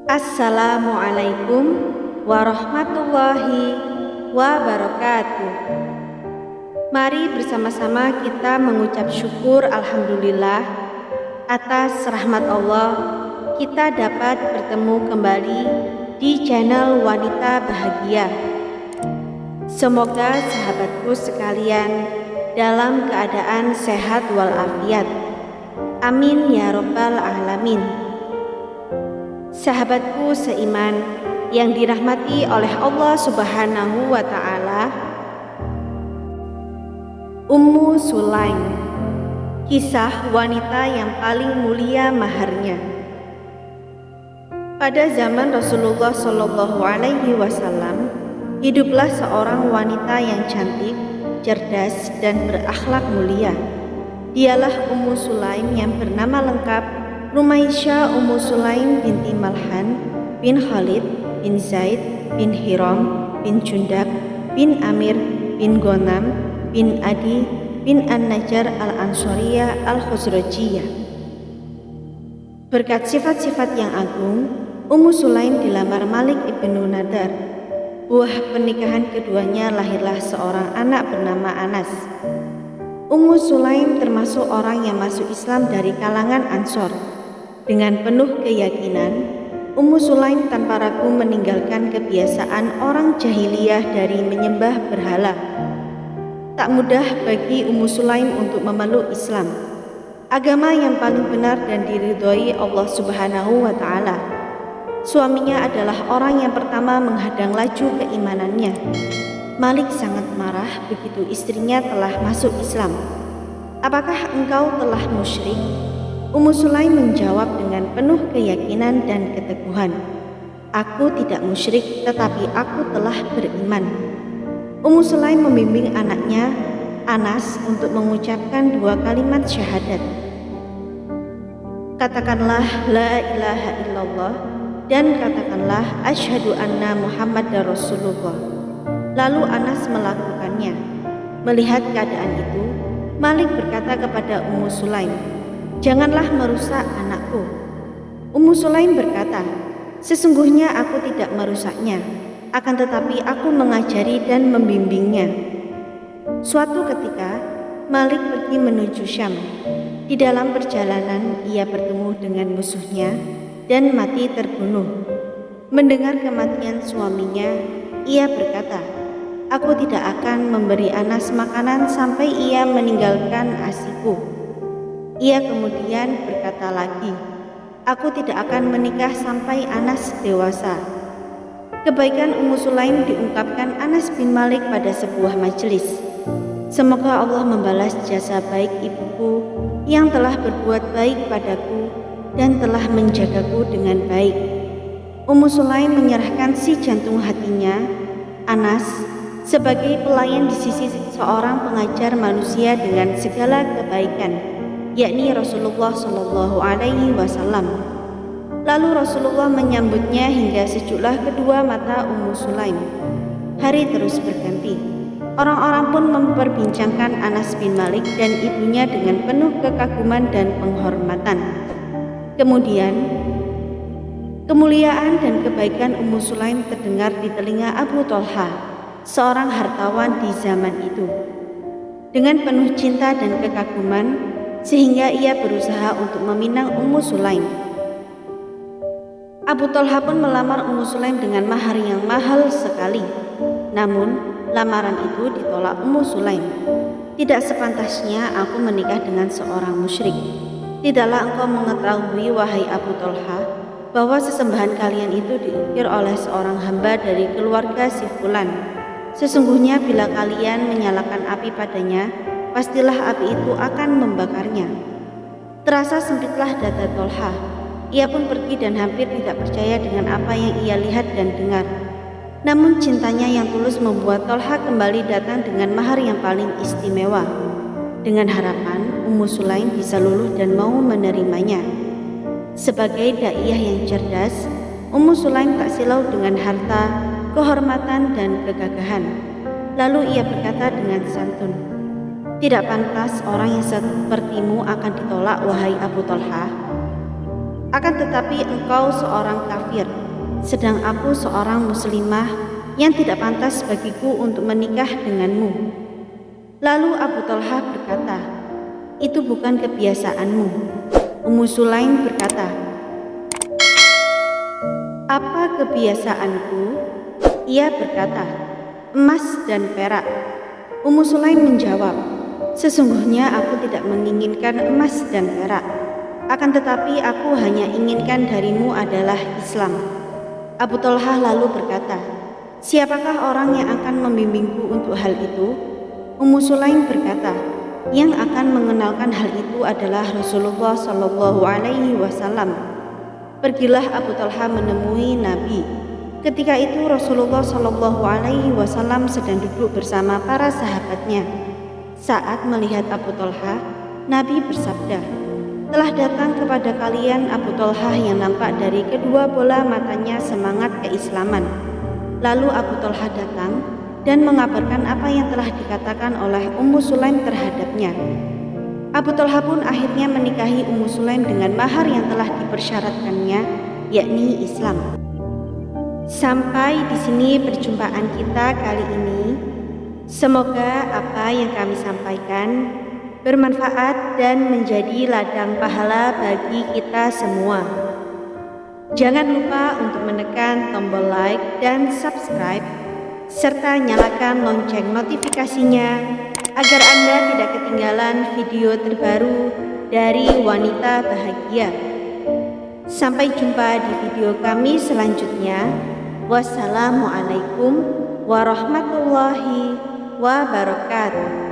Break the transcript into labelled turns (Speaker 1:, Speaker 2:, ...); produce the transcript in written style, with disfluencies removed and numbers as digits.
Speaker 1: Assalamualaikum warahmatullahi wabarakatuh. Mari bersama-sama kita mengucap syukur alhamdulillah atas rahmat Allah kita dapat bertemu kembali di channel Wanita Bahagia. Semoga sahabatku sekalian dalam keadaan sehat walafiat. Amin ya rabbal alamin. Sahabatku seiman yang dirahmati oleh Allah Subhanahu wa Ta'ala, Ummu Sulaim, kisah wanita yang paling mulia maharnya. Pada zaman Rasulullah Shallallahu Alaihi Wasallam, hiduplah seorang wanita yang cantik, cerdas, dan berakhlak mulia. Dialah Ummu Sulaim yang bernama lengkap Rumaisyah Ummu Sulaim binti Malhan bin Khalid bin Zaid bin Hiram bin Jundab bin Amir bin Ghanam bin Adi bin An-Najjar al-Ansariyah al-Khuzrajiyah. Berkat sifat-sifat yang agung, Ummu Sulaim dilamar Malik ibnu Nadar. Buah pernikahan keduanya lahirlah seorang anak bernama Anas. Ummu Sulaim termasuk orang yang masuk Islam dari kalangan Ansor. Dengan penuh keyakinan, Ummu Sulaim tanpa ragu meninggalkan kebiasaan orang jahiliyah dari menyembah berhala. Tak mudah bagi Ummu Sulaim untuk memeluk Islam, agama yang paling benar dan diridhoi Allah Subhanahu wa Ta'ala. Suaminya adalah orang yang pertama menghadang laju keimanannya. Malik sangat marah begitu istrinya telah masuk Islam. "Apakah engkau telah musyrik?" Ummu Sulaim menjawab dengan penuh keyakinan dan keteguhan, "Aku tidak musyrik, tetapi aku telah beriman." Ummu Sulaim membimbing anaknya Anas untuk mengucapkan 2 kalimat syahadat. "Katakanlah la ilaha illallah dan katakanlah asyhadu anna Muhammadar Rasulullah." Lalu Anas melakukannya. Melihat keadaan itu, Malik berkata kepada Ummu Sulaim, "Janganlah merusak anakku." Ummu Sulaim berkata, "Sesungguhnya aku tidak merusaknya, akan tetapi aku mengajari dan membimbingnya." Suatu ketika, Malik pergi menuju Syam. Di dalam perjalanan, ia bertemu dengan musuhnya dan mati terbunuh. Mendengar kematian suaminya, ia berkata, "Aku tidak akan memberi Anas makanan sampai ia meninggalkan asiku." Ia kemudian berkata lagi, "Aku tidak akan menikah sampai Anas dewasa." Kebaikan Ummu Sulaim diungkapkan Anas bin Malik pada sebuah majelis. "Semoga Allah membalas jasa baik ibuku yang telah berbuat baik padaku dan telah menjagaku dengan baik." Ummu Sulaim menyerahkan si jantung hatinya, Anas, sebagai pelayan di sisi seorang pengajar manusia dengan segala kebaikan, yakni Rasulullah Shallallahu Alaihi Wasallam. Lalu Rasulullah menyambutnya hingga sejuklah kedua mata Ummu Sulaim. Hari terus berganti. Orang-orang pun memperbincangkan Anas bin Malik dan ibunya dengan penuh kekaguman dan penghormatan. Kemudian, kemuliaan dan kebaikan Ummu Sulaim terdengar di telinga Abu Thalha, seorang hartawan di zaman itu. Dengan penuh cinta dan kekaguman, sehingga ia berusaha untuk meminang Ummu Sulaim. Abu Thalha pun melamar Ummu Sulaim dengan mahar yang mahal sekali. Namun, lamaran itu ditolak Ummu Sulaim. "Tidak sepantasnya aku menikah dengan seorang musyrik. Tidaklah engkau mengetahui, wahai Abu Thalha, bahwa sesembahan kalian itu diukir oleh seorang hamba dari keluarga si Fulan. Sesungguhnya bila kalian menyalakan api padanya, pastilah api itu akan membakarnya." Terasa sempitlah dada Thalha. Ia pun pergi dan hampir tidak percaya dengan apa yang ia lihat dan dengar. Namun cintanya yang tulus membuat Thalha kembali datang dengan mahar yang paling istimewa, dengan harapan Ummu Sulaim bisa luluh dan mau menerimanya. Sebagai daiyah yang cerdas, Ummu Sulaim tak silau dengan harta, kehormatan, dan kegagahan. Lalu ia berkata dengan santun, "Tidak pantas orang yang sepertimu akan ditolak, wahai Abu Thalha. Akan tetapi engkau seorang kafir, sedang aku seorang muslimah yang tidak pantas bagiku untuk menikah denganmu." Lalu Abu Talha berkata, "Itu bukan kebiasaanmu." Ummu Sulaim berkata, "Apa kebiasaanku?" Ia berkata, "Emas dan perak." Ummu Sulaim menjawab, "Sesungguhnya aku tidak menginginkan emas dan perak, akan tetapi aku hanya inginkan darimu adalah Islam." Abu Talha lalu berkata, "Siapakah orang yang akan membimbingku untuk hal itu?" Ummu Sulaim berkata, "Yang akan mengenalkan hal itu adalah Rasulullah Shallallahu Alaihi Wasallam." Pergilah Abu Talha menemui Nabi. Ketika itu Rasulullah Shallallahu Alaihi Wasallam sedang duduk bersama para sahabatnya. Saat melihat Abu Talha, Nabi bersabda, "Telah datang kepada kalian Abu Talha yang nampak dari kedua bola matanya semangat keislaman." Lalu Abu Talha datang dan mengabarkan apa yang telah dikatakan oleh Ummu Sulaim terhadapnya. Abu Talha pun akhirnya menikahi Ummu Sulaim dengan mahar yang telah dipersyaratkannya, yakni Islam. Sampai di sini perjumpaan kita kali ini. Semoga apa yang kami sampaikan bermanfaat dan menjadi ladang pahala bagi kita semua. Jangan lupa untuk menekan tombol like dan subscribe, serta nyalakan lonceng notifikasinya agar Anda tidak ketinggalan video terbaru dari Wanita Bahagia. Sampai jumpa di video kami selanjutnya. Wassalamualaikum warahmatullahi wabarakatuh.